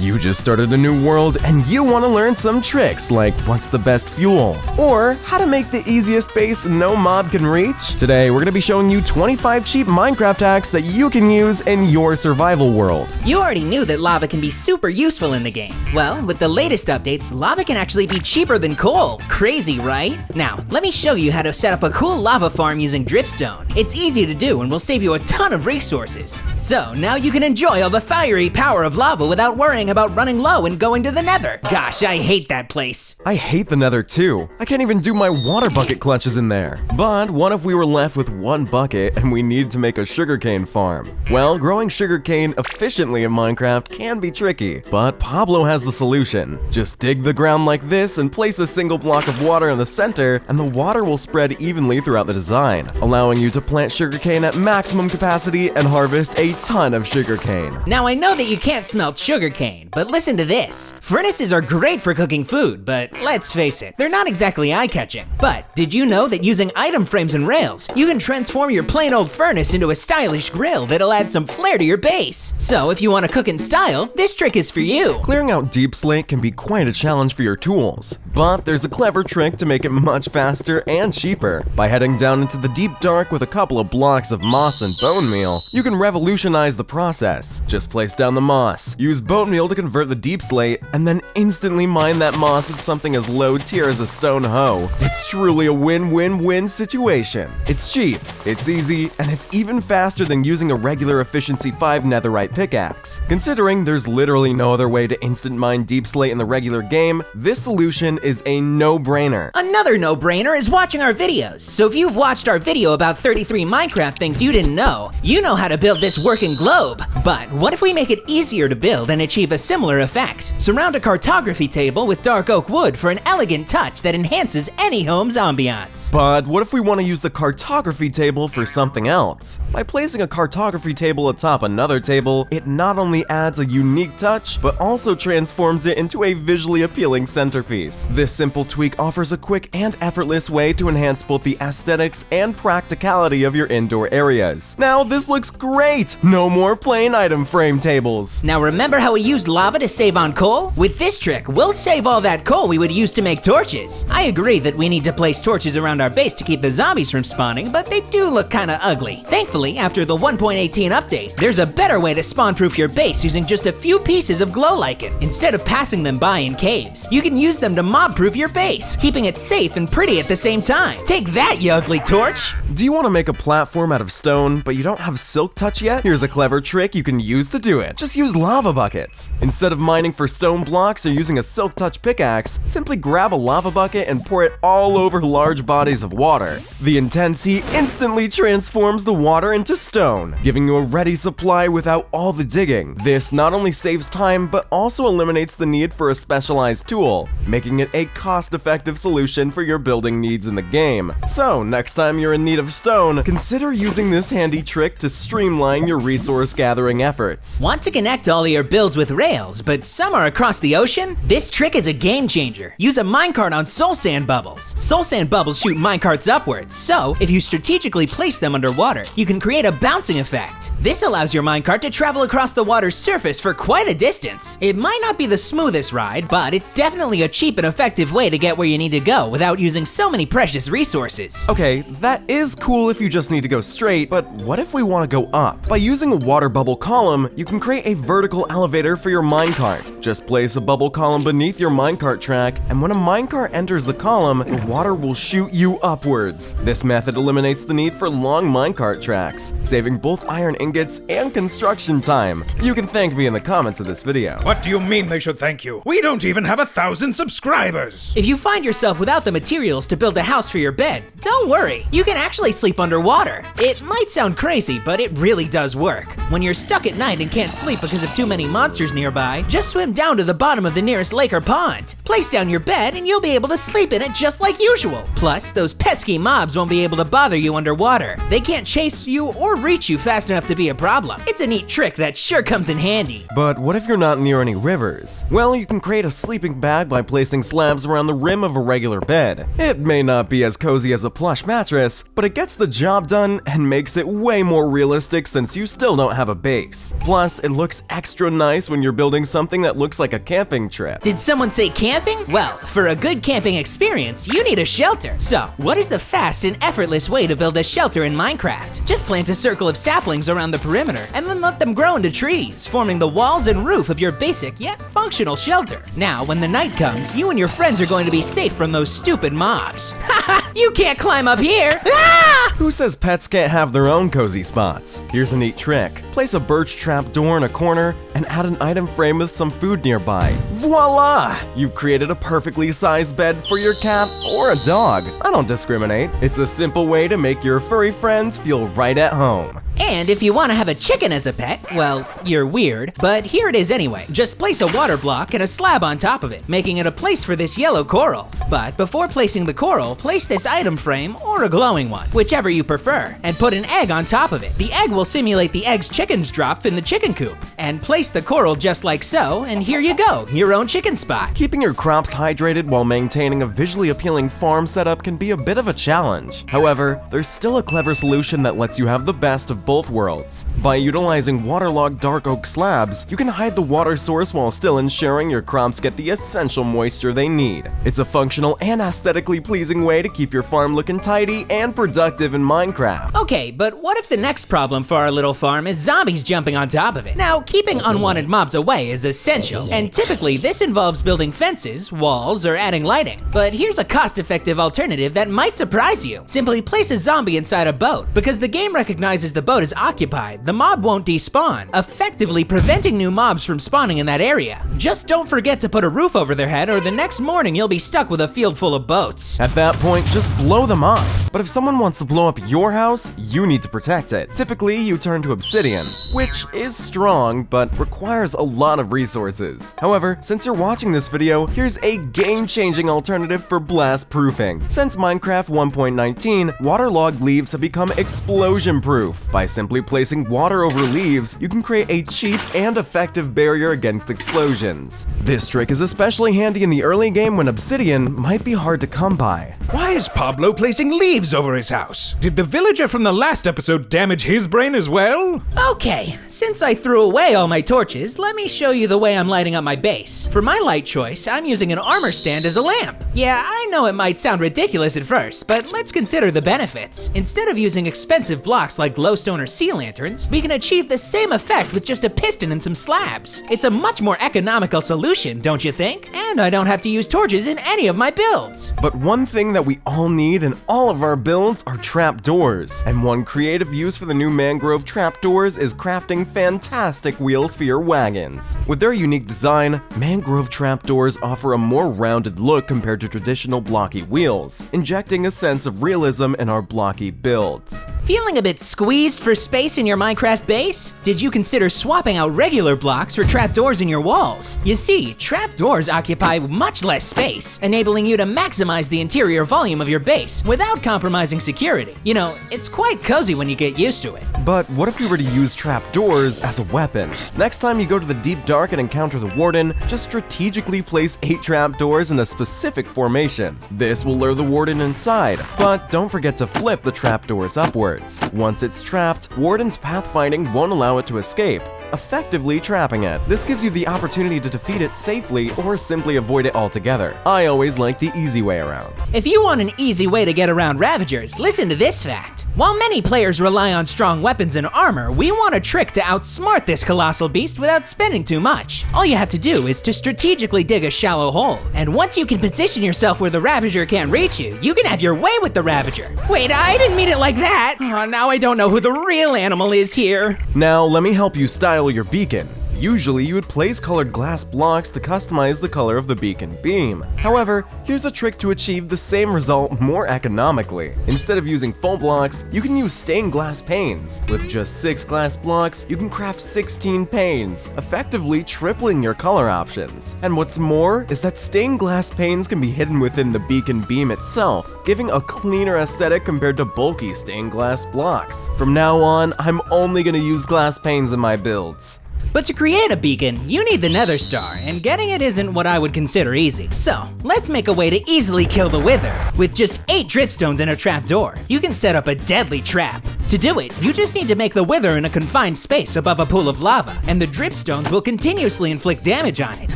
You just started a new world and you want to learn some tricks like what's the best fuel, or how to make the easiest base no mob can reach? Today we're going to be showing you 25 cheap Minecraft hacks that you can use in your survival world. You already knew that lava can be super useful in the game. Well, with the latest updates, lava can actually be cheaper than coal. Crazy, right? Now, let me show you how to set up a cool lava farm using dripstone. It's easy to do and will save you a ton of resources. So now you can enjoy all the fiery power of lava without worrying about running low and going to the nether. Gosh, I hate that place. I hate the nether too. I can't even do my water bucket clutches in there. But what if we were left with one bucket and we needed to make a sugarcane farm? Well, growing sugarcane efficiently in Minecraft can be tricky, but Pablo has the solution. Just dig the ground like this and place a single block of water in the center, and the water will spread evenly throughout the design, allowing you to plant sugarcane at maximum capacity and harvest a ton of sugarcane. Now I know that you can't smelt sugarcane, but listen to this. Furnaces are great for cooking food, but let's face it, they're not exactly eye-catching. But did you know that using item frames and rails, you can transform your plain old furnace into a stylish grill that'll add some flair to your base? So if you want to cook in style, this trick is for you. Clearing out deep slate can be quite a challenge for your tools, but there's a clever trick to make it much faster and cheaper. By heading down into the deep dark with a couple of blocks of moss and bone meal, you can revolutionize the process. Just place down the moss, use bone meal to convert the deep slate, and then instantly mine that moss with something as low tier as a stone hoe. It's truly a win-win-win situation. It's cheap, it's easy, and it's even faster than using a regular efficiency 5 netherite pickaxe. Considering there's literally no other way to instant mine deep slate in the regular game, this solution is a no-brainer. Another no-brainer is watching our videos. So if you've watched our video about 33 Minecraft things you didn't know, you know how to build this working globe. But what if we make it easier to build and achieve a similar effect? Surround a cartography table with dark oak wood for an elegant touch that enhances any home's ambiance. But what if we want to use the cartography table for something else? By placing a cartography table atop another table, it not only adds a unique touch, but also transforms it into a visually appealing centerpiece. This simple tweak offers a quick and effortless way to enhance both the aesthetics and practicality of your indoor areas. Now this looks great! No more plain item frame tables! Now remember how we used lava to save on coal? With this trick, we'll save all that coal we would use to make torches. I agree that we need to place torches around our base to keep the zombies from spawning, but they do look kinda ugly. Thankfully, after the 1.18 update, there's a better way to spawn-proof your base using just a few pieces of glow lichen. Instead of passing them by in caves, you can use them to mob-proof your base, keeping it safe and pretty at the same time. Take that, you ugly torch! Do you want to make a platform out of stone, but you don't have silk touch yet? Here's a clever trick you can use to do it. Just use lava buckets. Instead of mining for stone blocks or using a silk touch pickaxe, simply grab a lava bucket and pour it all over large bodies of water. The intense heat instantly transforms the water into stone, giving you a ready supply without all the digging. This not only saves time, but also eliminates the need for a specialized tool, making it a cost-effective solution for your building needs in the game. So, next time you're in need of stone, consider using this handy trick to streamline your resource gathering efforts. Want to connect all your builds with rails, but some are across the ocean? This trick is a game changer. Use a minecart on soul sand bubbles. Soul sand bubbles shoot minecarts upwards, so if you strategically place them underwater, you can create a bouncing effect. This allows your minecart to travel across the water's surface for quite a distance. It might not be the smoothest ride, but it's definitely a cheap and effective way to get where you need to go without using so many precious resources. Okay, that is cool if you just need to go straight, but what if we want to go up? By using a water bubble column, you can create a vertical elevator for your minecart. Just place a bubble column beneath your minecart track, and when a minecart enters the column, the water will shoot you upwards. This method eliminates the need for long minecart tracks, saving both iron ingots and construction time. You can thank me in the comments of this video. What do you mean they should thank you? We don't even have 1,000 subscribers! If you find yourself without the materials to build a house for your bed, don't worry. You can actually sleep underwater. It might sound crazy, but it really does work. When you're stuck at night and can't sleep because of too many monsters nearby, just swim down to the bottom of the nearest lake or pond. Place down your bed and you'll be able to sleep in it just like usual. Plus, those pesky mobs won't be able to bother you underwater. They can't chase you or reach you fast enough to be a problem. It's a neat trick that sure comes in handy. But what if you're not near any rivers? Well, you can create a sleeping bag by placing slabs around the rim of a regular bed. It may not be as cozy as a plush mattress, but it gets the job done and makes it way more realistic since you still don't have a base. Plus, it looks extra nice when you're building something that looks like a camping trip. Did someone say camping? Well, for a good camping experience, you need a shelter. So, what is the fast and effortless way to build a shelter in Minecraft? Just plant a circle of saplings around the perimeter and then let them grow into trees, forming the walls and roof of your basic yet functional shelter. Now, when the night comes, you and your friends are going to be safe from those stupid mobs. Haha, you can't climb up here! Ah! Who says pets can't have their own cozy spots? Here's a neat trick. Place a birch trap door in a corner and add an item frame with some food nearby. Voila! You've created a perfectly sized bed for your cat or a dog. I don't discriminate. It's a simple way to make your furry friends feel right at home. And if you want to have a chicken as a pet, well, you're weird, but here it is anyway. Just place a water block and a slab on top of it, making it a place for this yellow coral. But before placing the coral, place this item frame or a glowing one, whichever you prefer, and put an egg on top of it. The egg will simulate the eggs chickens drop in the chicken coop. And place the coral just like so, and here you go, your own chicken spot. Keeping your crops hydrated while maintaining a visually appealing farm setup can be a bit of a challenge. However, there's still a clever solution that lets you have the best of both worlds. By utilizing Waterlog dark oak slabs, you can hide the water source while still ensuring your crops get the essential moisture they need. It's a functional and aesthetically pleasing way to keep your farm looking tidy and productive in Minecraft. Okay, but what if the next problem for our little farm is zombies jumping on top of it? Now, keeping unwanted mobs away is essential, and typically this involves building fences, walls, or adding lighting. But here's a cost-effective alternative that might surprise you. Simply place a zombie inside a boat. Because the game recognizes the boat is occupied, the mob won't despawn, effectively preventing new mobs from spawning in that area. Just don't forget to put a roof over their head or the next morning you'll be stuck with a field full of boats. At that point, just blow them up. But if someone wants to blow up your house, you need to protect it. Typically, you turn to obsidian, which is strong, but requires a lot of resources. However, since you're watching this video, here's a game-changing alternative for blast proofing. Since Minecraft 1.19, waterlogged leaves have become explosion-proof. By simply placing water over leaves, you can create a cheap and effective barrier against explosions. This trick is especially handy in the early game when obsidian might be hard to come by. Why is Pablo placing leaves over his house? Did the villager from the last episode damage his brain as well? Okay, since I threw away all my torches, let me show you the way I'm lighting up my base. For my light choice, I'm using an armor stand as a lamp. Yeah, I know it might sound ridiculous at first, but let's consider the benefits. Instead of using expensive blocks like glowstone or sea lanterns, we can achieve the same effect with just a piston and some slabs. It's a much more economical solution, don't you think? And I don't have to use torches in any of my builds. But one thing that we all need in all of our builds are trapdoors. And one creative use for the new mangrove trapdoors is crafting fantastic wheels for your wagons. With their unique design, mangrove trapdoors offer a more rounded look compared to traditional blocky wheels, injecting a sense of realism in our blocky builds. Feeling a bit squeezed for space in your Minecraft base? Did you consider swapping out regular blocks for trapdoors in your walls? You see, trapdoors occupy much less space, enabling you to maximize the interior volume of your base without compromising security. You know, it's quite cozy when you get used to it. But what if we were to use trapdoors as a weapon? Next time you go to the deep dark and encounter the warden, just strategically place 8 trapdoors in a specific formation. This will lure the warden inside, but don't forget to flip the trapdoors upwards. Once it's trapped, warden's pathfinding won't allow it to escape, effectively trapping it. This gives you the opportunity to defeat it safely or simply avoid it altogether. I always like the easy way around. If you want an easy way to get around ravagers, listen to this fact. While many players rely on strong weapons and armor, we want a trick to outsmart this colossal beast without spending too much. All you have to do is to strategically dig a shallow hole, and once you can position yourself where the ravager can't reach you, you can have your way with the ravager. Wait, I didn't mean it like that. Oh, now I don't know who the real animal is here. Now let me help you style your beacon. Usually you would place colored glass blocks to customize the color of the beacon beam. However, here's a trick to achieve the same result more economically. Instead of using full blocks, you can use stained glass panes. With just 6 glass blocks, you can craft 16 panes, effectively tripling your color options. And what's more is that stained glass panes can be hidden within the beacon beam itself, giving a cleaner aesthetic compared to bulky stained glass blocks. From now on, I'm only gonna use glass panes in my builds. But to create a beacon, you need the Nether Star, and getting it isn't what I would consider easy. So, let's make a way to easily kill the Wither. With just 8 dripstones and a trapdoor, you can set up a deadly trap. To do it, you just need to make the wither in a confined space above a pool of lava, and the dripstones will continuously inflict damage on it.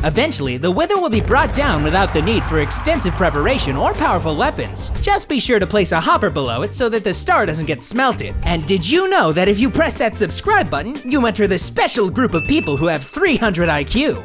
Eventually, the wither will be brought down without the need for extensive preparation or powerful weapons. Just be sure to place a hopper below it so that the star doesn't get smelted. And did you know that if you press that subscribe button, you enter the special group of people who have 300 IQ?